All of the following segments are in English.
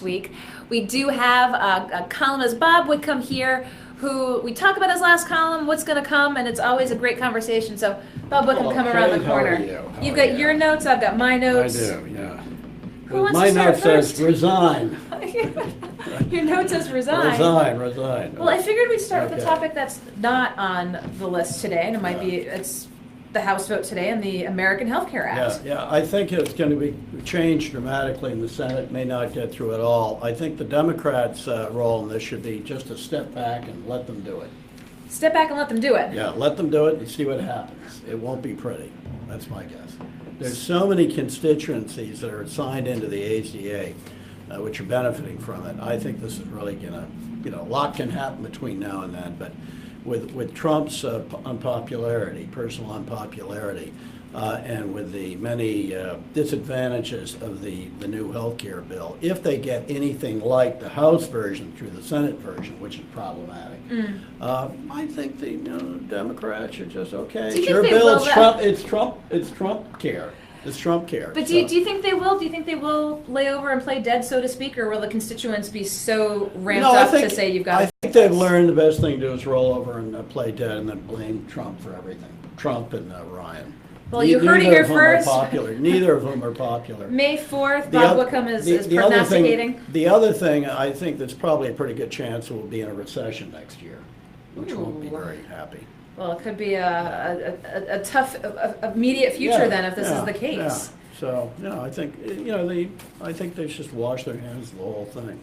Week. We do have a columnist, Bob Whitcomb, here, who we talk about his last column, what's going to come, and it's always a great conversation. So, Bob Whitcomb, come around the corner. You've got your notes, I've got my notes. I do, yeah. Who wants My to start note first? says resign. Your note says resign. Resign. Well, I figured we'd start with a Okay. topic that's not on the list today, and it might be, it's the House vote today on the American Health Care Act. Yeah, I think it's going to be changed dramatically in the Senate, may not get through it all. I think the Democrats' role in this should be just to step back and let them do it. Step back and let them do it. Yeah, let them do it and see what happens. It won't be pretty, that's my guess. There's so many constituencies that are signed into the ACA, which are benefiting from it. I think this is really going to, a lot can happen between now and then, but with Trump's unpopularity, personal unpopularity, and with the many disadvantages of the new health care bill, if they get anything like the House version through the Senate version, which is problematic, I think the Democrats are just okay. Do you think Your they bill, will, it's Trump care. It's Trump care. But do you think they will? Do you think they will lay over and play dead, so to speak, or will the constituents be so ramped up to say you've got to I think they've learned the best thing to do is roll over and play dead and then blame Trump for everything. Trump and Ryan. Well, you heard it here first. Neither of them are popular. May 4th, Bob Whitcomb is prognosticating. The other thing, I think there's probably a pretty good chance we'll be in a recession next year, which won't be very happy. Well, it could be a tough, immediate future then if this is the case. Yeah. So, I think, I think they should wash their hands of the whole thing.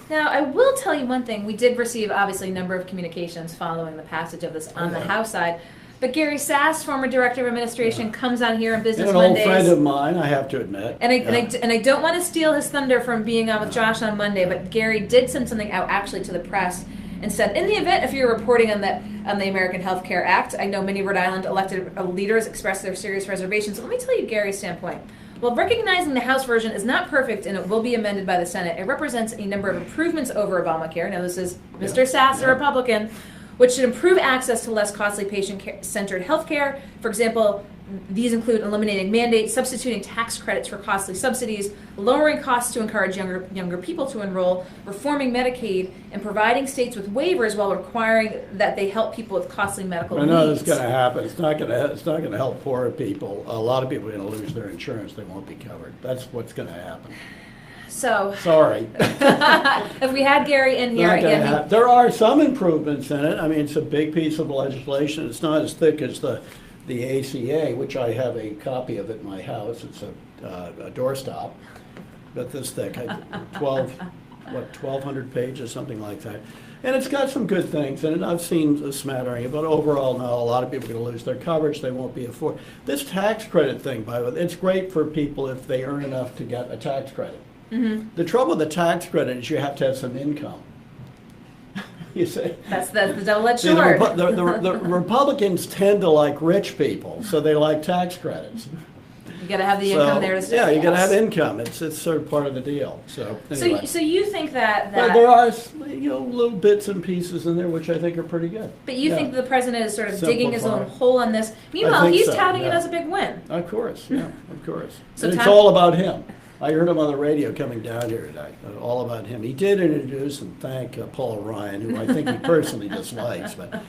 Now, I will tell you one thing. We did receive, obviously, a number of communications following the passage of this on the House side. But Gary Sass, former director of administration, comes on here on Business Mondays. An old friend of mine, I have to admit. And I don't want to steal his thunder from being on with Josh on Monday, but Gary did send something out actually to the press and said, in the event if you're reporting on the American Health Care Act, I know many Rhode Island elected leaders expressed their serious reservations. Let me tell you Gary's standpoint. While recognizing the House version is not perfect and it will be amended by the Senate, it represents a number of improvements over Obamacare. Now this is Mr. Sass, a Republican, which should improve access to less costly patient-centered health care. For example, these include eliminating mandates, substituting tax credits for costly subsidies, lowering costs to encourage younger people to enroll, reforming Medicaid, and providing states with waivers while requiring that they help people with costly medical needs. I know this is going to happen. It's not going to help poorer people. A lot of people are going to lose their insurance. They won't be covered. That's what's going to happen. So sorry. If we had Gary in here again, there are some improvements in it. I mean, it's a big piece of legislation. It's not as thick as the ACA, which I have a copy of at my house. It's a doorstop, but this thick, 1,200 pages, something like that. And it's got some good things in it. I've seen a smattering, but overall, no, a lot of people are going to lose their coverage. They won't be afforded. This tax credit thing, by the way, it's great for people if they earn enough to get a tax credit. Mm-hmm. The trouble with the tax credit is you have to have some income. You see? That's the double-edged sword. The Republicans tend to like rich people, so they like tax credits. You got to have the income there to stay. Yeah, you got to have income. It's sort of part of the deal. So anyway. So you think that but there are little bits and pieces in there which I think are pretty good. But you think the president is sort of digging his own hole on this. Meanwhile, he's touting it as a big win. Of course, of course. So and it's all about him. I heard him on the radio coming down here today. All about him. He did introduce and thank Paul Ryan, who I think he personally dislikes. But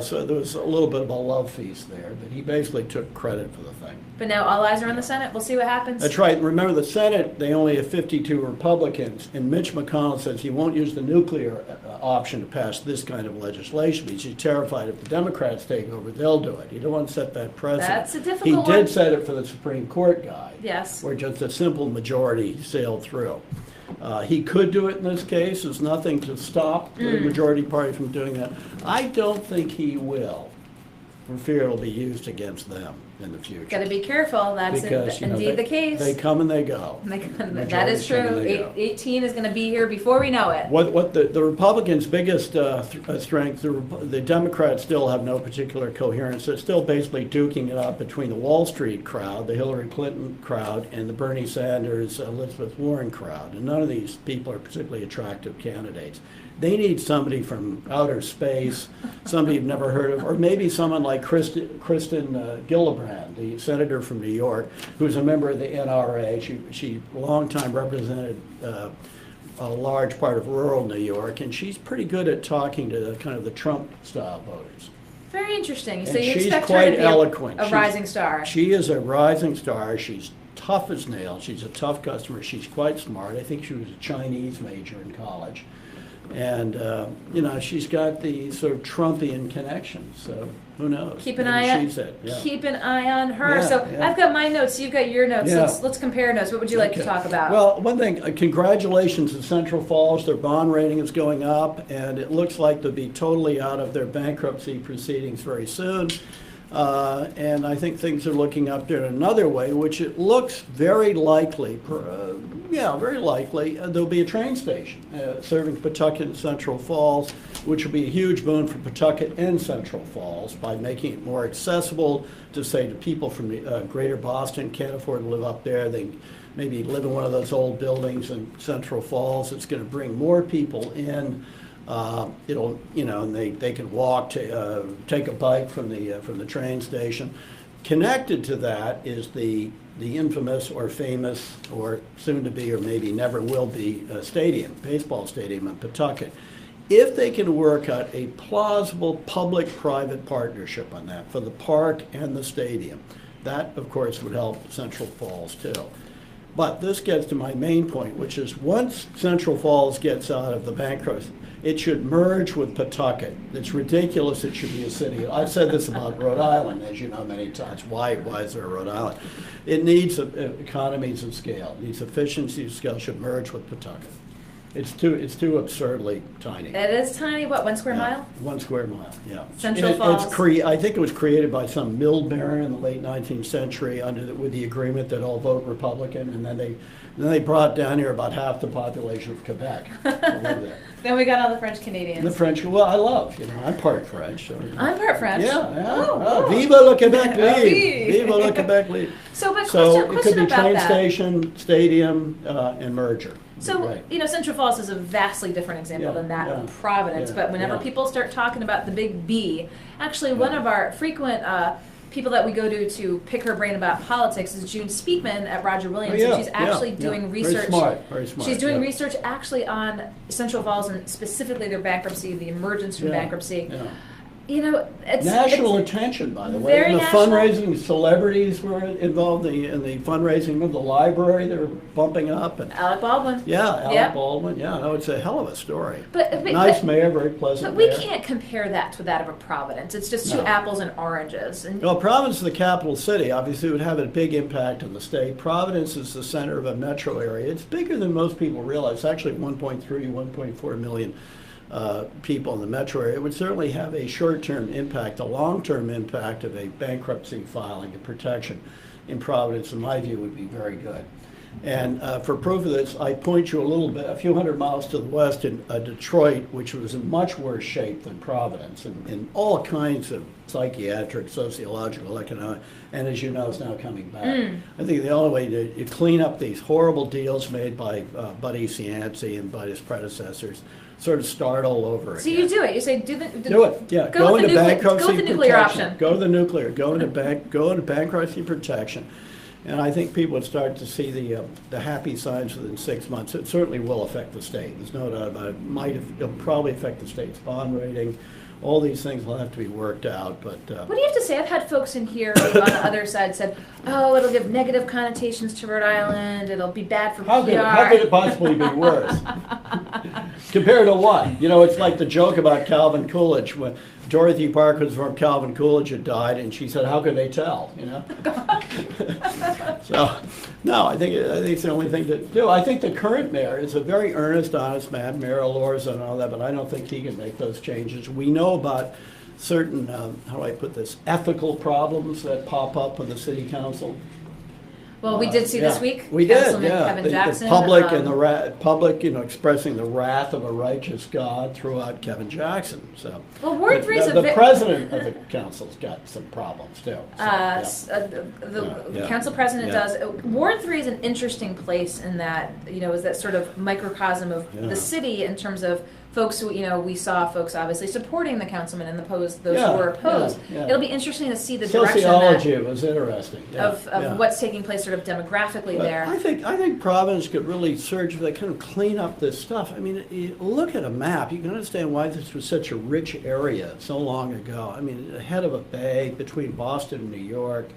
so there was a little bit of a love feast there. But he basically took credit for the thing. But now all eyes are on the Senate. We'll see what happens. That's right. Remember, the Senate, they only have 52 Republicans. And Mitch McConnell says he won't use the nuclear option to pass this kind of legislation. He's terrified if the Democrats take over, they'll do it. He don't want to set that precedent. That's a difficult one. He did set it for the Supreme Court guy. Yes. Where just a simple majority sailed through. He could do it in this case. There's nothing to stop the majority party from doing that. I don't think he will, for fear it'll be used against them in the future. Got to be careful. That's indeed the case. They come and they go. That is true. 18 is going to be here before we know it. What the Republicans' biggest strength, the Democrats still have no particular coherence. They're still basically duking it out between the Wall Street crowd, the Hillary Clinton crowd, and the Bernie Sanders, Elizabeth Warren crowd. And none of these people are particularly attractive candidates. They need somebody from outer space, somebody you've never heard of, or maybe someone like Kristen Gillibrand, the senator from New York, who's a member of the NRA. She long time represented a large part of rural New York, and she's pretty good at talking to the, kind of the Trump-style voters. Very interesting. So And you she's expect her quite to be eloquent. a rising star. She is a rising star. She's tough as nails. She's a tough customer. She's quite smart. I think she was a Chinese major in college. And, she's got the sort of Trumpian connections, so who knows? Keep an Maybe eye on she's it, yeah. keep an eye on her. Yeah, So yeah. I've got my notes, you've got your notes. Yeah. Let's compare notes. What would you like to Okay. talk about? Well, one thing, congratulations to Central Falls. Their bond rating is going up, and it looks like they'll be totally out of their bankruptcy proceedings very soon. And I think things are looking up there in another way, which it looks very likely, very likely, there'll be a train station serving Pawtucket and Central Falls, which will be a huge boon for Pawtucket and Central Falls by making it more accessible to, say, to people from the greater Boston can't afford to live up there. They maybe live in one of those old buildings in Central Falls. It's going to bring more people in. And they can walk to take a bike from the train station. Connected to that is the infamous or famous or soon to be or maybe never will be baseball stadium in Pawtucket. If they can work out a plausible public-private partnership on that for the park and the stadium, that of course would help Central Falls too. But this gets to my main point, which is once Central Falls gets out of the bankruptcy, it should merge with Pawtucket. It's ridiculous it should be a city. I've said this about Rhode Island, as you know many times. Why is there a Rhode Island? It needs economies of scale. It needs efficiency of scale. It should merge with Pawtucket. It's too absurdly tiny. It is tiny. What, 1 square mile? 1 square mile, yeah. Central And Falls. I think it was created by some mill baron in the late 19th century with the agreement that all vote Republican, and then they brought down here about half the population of Quebec to live there. Then we got all the French Canadians. The French, well, I love, I'm part French. So, I'm part French. Yeah. Oh. Vive le Quebec Oh, libre! oui. Vive le Quebec libre! So, but So it could question be about train that. station, stadium, and merger. So, Right. Central Falls is a vastly different example Yeah, than that yeah, of Providence. yeah, But whenever yeah. people start talking about the big B, actually one of our frequent people that we go to pick her brain about politics is June Speakman at Roger Williams. Oh, yeah, And she's actually yeah. doing Very research. Very smart. She's doing yeah. research actually on Central Falls and specifically their bankruptcy, the emergence from Yeah, bankruptcy. yeah. It's National it's attention, by the way. very And the national. fundraising, celebrities were involved in the fundraising of the library. They were bumping up. And Alec Baldwin. Alec Yeah. Baldwin. Yeah, no, it's a hell of a story. But Nice mayor, very pleasant But we mayor. can't compare that to that of a Providence. It's just two No. apples and oranges. And Well, Providence is the capital city. Obviously, it would have a big impact on the state. Providence is the center of a metro area. It's bigger than most people realize. It's actually 1.3, 1.4 million people in the metro area. It would certainly have a short-term impact. A long-term impact of a bankruptcy filing and protection in Providence, in my view, would be very good. And for proof of this, I point you a few hundred miles to the west in Detroit, which was in much worse shape than Providence, in all kinds of psychiatric, sociological, economic, and as you know, is now coming back. I think the only way to clean up these horrible deals made by Buddy Cianci and by his predecessors, sort of start all over again. so you do it. You say do it, yeah. Go with the bankruptcy nuclear protection. option. Go to the nuclear. Go into bankruptcy protection. And I think people would start to see the happy signs within 6 months. It certainly will affect the state. There's no doubt about it. It'll probably affect the state's bond rating. All these things will have to be worked out. But What do you have to say? I've had folks in here on the other side said, "Oh, it'll give negative connotations to Rhode Island. It'll be bad for how PR." could it possibly be worse? Compared to what? It's like the joke about Calvin Coolidge when Dorothy Parker's from Calvin Coolidge had died, and she said, "How could they tell?" So, no, I think it's the only thing to do. I think the current mayor is a very earnest, honest man, Mayor Alorza and all that, but I don't think he can make those changes. We know about certain, how do I put this, ethical problems that pop up with the city council. Well, we did see this Yeah. week. We did, Councilman yeah. Kevin The Jackson. public and the public, expressing the wrath of a righteous God throughout Kevin Jackson. So, Well, Ward But 3 is the president of the council's got some problems too. So, yeah. The Yeah. council president Yeah. does. Ward 3 is an interesting place in that, is that sort of microcosm of Yeah. the city in terms of folks who, we saw folks obviously supporting the councilman and those Yeah, who were opposed. yeah. It'll be interesting to see the direction Sociology was interesting. Yeah, of yeah. what's taking place sort of demographically But there. I think Providence could really surge if they kind of clean up this stuff. I mean, you look at a map, you can understand why this was such a rich area so long ago. I mean, ahead of a bay between Boston and New York,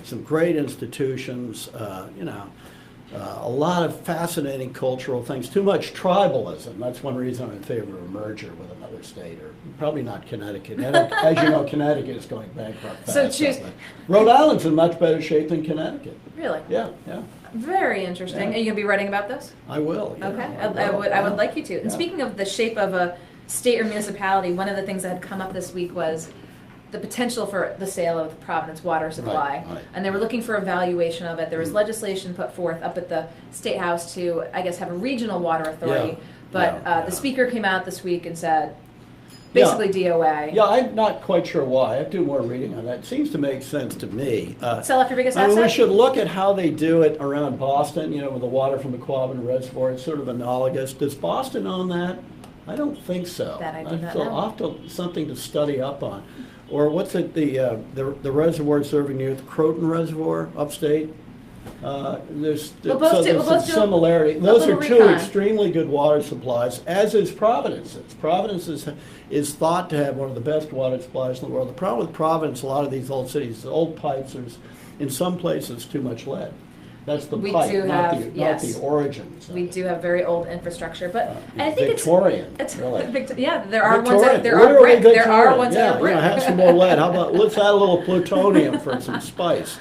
some great institutions, a lot of fascinating cultural things. Too much tribalism. That's one reason I'm in favor of a merger with another state, or probably not Connecticut. And as you know, Connecticut is going bankrupt fast. So choose. Rhode Island's in much better shape than Connecticut. Really? Yeah. Very interesting. Yeah. Are you going to be writing about this? I will. Okay, I would like you to. And speaking of the shape of a state or municipality, one of the things that had come up this week was the potential for the sale of the Providence water supply. Right. And they were looking for a valuation of it. There was legislation put forth up at the State House to, I guess, have a regional water authority. Yeah. But Yeah. the speaker came out this week and said, basically DOA. Yeah, I'm not quite sure why. I have to do more reading on that. It seems to make sense to me. Sell off your biggest I mean, we asset? should look at how they do it around Boston, with the water from the Quabbin Reservoir. It's sort of analogous. Does Boston own that? I don't think so. That I do not So know. I'll have to, something to study up on. Or what's it, the reservoir serving near the Croton Reservoir, upstate? There's We'll both do- some similarity. a Those are little two recon. extremely good water supplies, as is Providence's. Providence is thought to have one of the best water supplies in the world. The problem with Providence, a lot of these old cities, the old pipes, there's in some places too much lead. That's the We pipe, do not have- the yes. origins. of We it. do have very old infrastructure, but and I think Victorian, it's really. yeah. There are ones Victorian, that there are literally brick. There are Victorian. ones yeah, that are brick. have some more lead. How about let's add a little plutonium for some spice.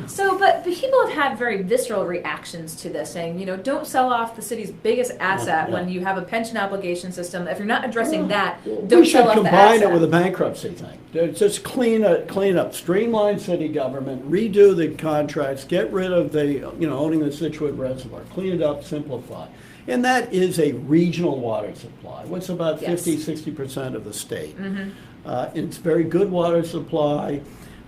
So, but people have had very visceral reactions to this, saying, don't sell off the city's biggest asset Yeah. when you have a pension obligation system. If you're not addressing that, We don't should sell off the combine asset. it with a bankruptcy thing. Just clean up, streamline city government, redo the contracts, get rid of the, owning the Situate Reservoir, clean it up, simplify. And that is a regional water supply. What's about Yes. 50-60% of the state. It's very good water supply.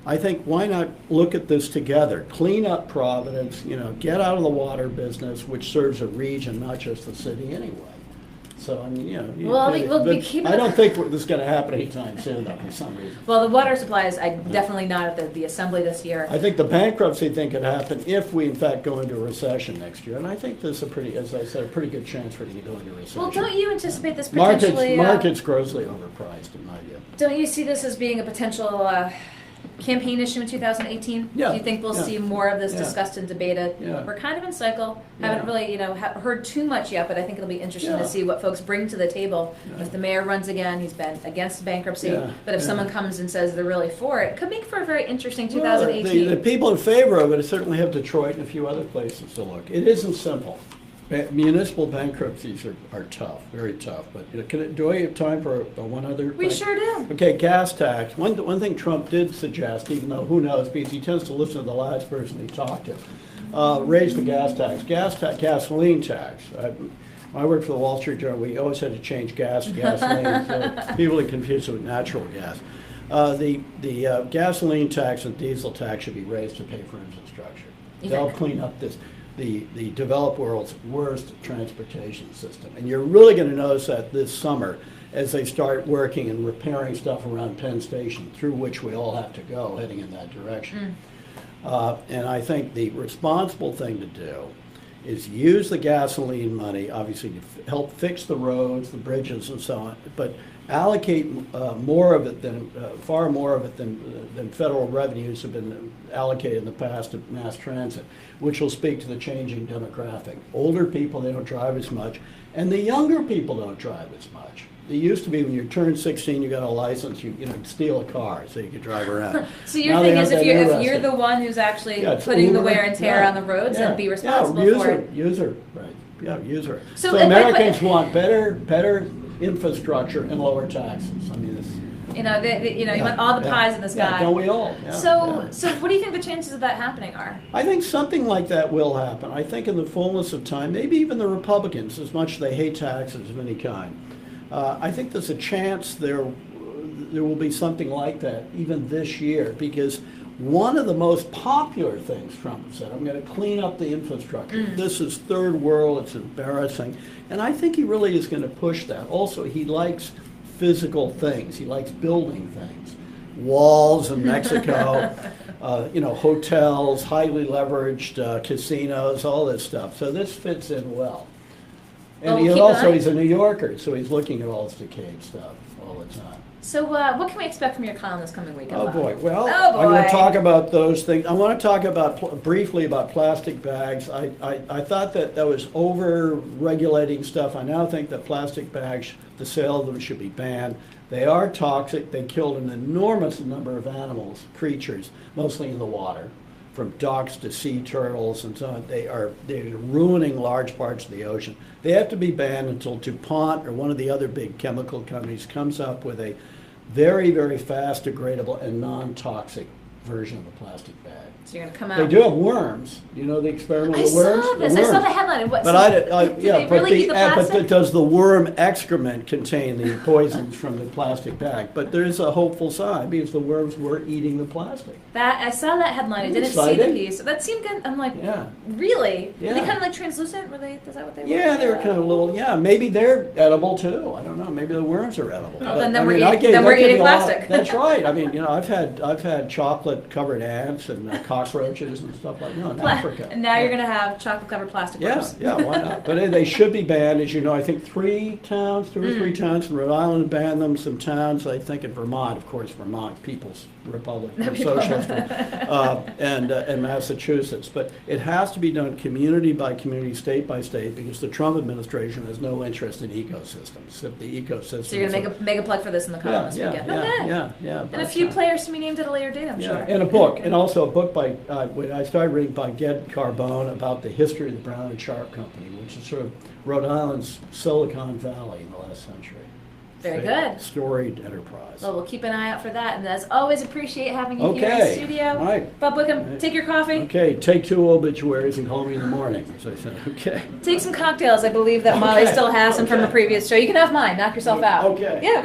I think why not look at this together? Clean up Providence, get out of the water business, which serves a region, not just the city anyway. So, I mean, Well, we'll be but keeping- I don't think this is going to happen anytime soon, though, for some reason. Well, the water supplies, I definitely not at the assembly this year. I think the bankruptcy thing could happen if we, in fact, go into a recession next year. And I think there's as I said, a pretty good chance for it to go into a recession. Well, don't you anticipate this potentially? Market's grossly overpriced, in my view. Don't you see this as being a potential campaign issue in 2018? Yeah, Do you think we'll yeah. see more of this Yeah. discussed and debated? Yeah. We're kind of in cycle. Haven't Yeah. really, heard too much yet, but I think it'll be interesting Yeah. to see what folks bring to the table. Yeah. If the mayor runs again, he's been against bankruptcy, Yeah, but if yeah. someone comes and says they're really for it, could make for a very interesting Well, 2018. the people in favor of it certainly have Detroit and a few other places to look. It isn't simple. Municipal bankruptcies are tough, very tough. But do I have time for one other We thing? sure do. Okay, gas tax. One thing Trump did suggest, even though who knows, because he tends to listen to the last person he talked to, raise the gas tax. Gasoline tax. I worked for the Wall Street Journal. We always had to change gas to gasoline. So people are confused with natural gas. The gasoline tax and diesel tax should be raised to pay for infrastructure. They'll clean up the developed world's worst transportation system. And you're really going to notice that this summer as they start working and repairing stuff around Penn Station, through which we all have to go, heading in that direction. And I think the responsible thing to do is use the gasoline money, obviously, to help fix the roads, the bridges, and so on, but allocate more of it than, far more of it than federal revenues have been allocated in the past to mass transit, which will speak to the changing demographic. Older people, they don't drive as much, and the younger people don't drive as much. It used to be when you turned 16, you got a license, you steal a car so you could drive around. So your Now they thing is, aren't if that you're interested. the one who's actually Yeah, it's putting the Uber, wear and tear yeah, on the roads, yeah, and be yeah, responsible for it. User, right, yeah, user. So So if I put- Americans want better infrastructure and lower taxes. I mean, it's. You want all the pies in the sky. Yeah, don't we all? Yeah, So, yeah. so what do you think the chances of that happening are? I think something like that will happen. I think in the fullness of time, maybe even the Republicans, as much as they hate taxes of any kind, I think there's a chance there will be something like that even this year, because one of the most popular things Trump said, I'm going to clean up the infrastructure. This is third world, it's embarrassing. And I think he really is going to push that. Also, he likes physical things. He likes building things. Walls in Mexico. hotels, highly leveraged casinos, all this stuff. So this fits in well. And Well, he's a New Yorker, so he's looking at all this decayed stuff all the time. So what can we expect from your column this coming weekend? Oh Bob? boy! Well, Oh, boy. I'm going to talk about those things. I want to talk about briefly about plastic bags. I thought that was over-regulating stuff. I now think that plastic bags, the sale of them should be banned. They are toxic. They killed an enormous number of animals, creatures, mostly in the water, from ducks to sea turtles and so on. They're ruining large parts of the ocean. They have to be banned until DuPont or one of the other big chemical companies comes up with a very, very fast degradable and non-toxic version of a plastic bag. So you're going to come out. They do have worms. You know the experiment with worms? Saw this. I saw the headline. What, But do they really eat the plastic? but does the worm excrement contain the poisons from the plastic bag? But there is a hopeful sign because the worms were eating the plastic. I saw that headline. I didn't see Excited? the piece. That seemed good. I'm like, Yeah. really? Yeah. Were they kind of like translucent? Is that what they were? Yeah, they were kind of little. Yeah, maybe they're edible too. I don't know. Maybe the worms are edible. Well, But, then we're I eating- then we're that gave eating me a lot- plastic. That's right. I mean, I've had chocolate covered ants and cockroaches and stuff like that in Africa. And now you're going to have chocolate covered plastic Yeah, worms. yeah, why not? But they should be banned, as you know. I think two or three towns in Rhode Island banned them. Some towns, I think in Vermont, of course, Vermont, People's Republic, Socialist, and Massachusetts. But it has to be done community by community, state by state, because the Trump administration has no interest in ecosystems. If the ecosystem. So you're going to make a plug for this in the column this weekend. Okay. Yeah. And a few players to be named at a later date, I'm sure. And a book, and also a book by, when I started reading by Ged Carbone about the history of the Brown and Sharp Company, which is sort of Rhode Island's Silicon Valley in the last century. Very It's a good. Storied enterprise. Well, we'll keep an eye out for that. And as always, appreciate having you here in the Okay. studio. All right. Bob Whitcomb, All right. take your coffee. Okay, take 2 obituaries and call me in the morning, as I said. Okay. Take some cocktails. I believe that Molly Okay. still has some from a Okay. previous show. You can have mine. Knock yourself out. Okay. Yeah, go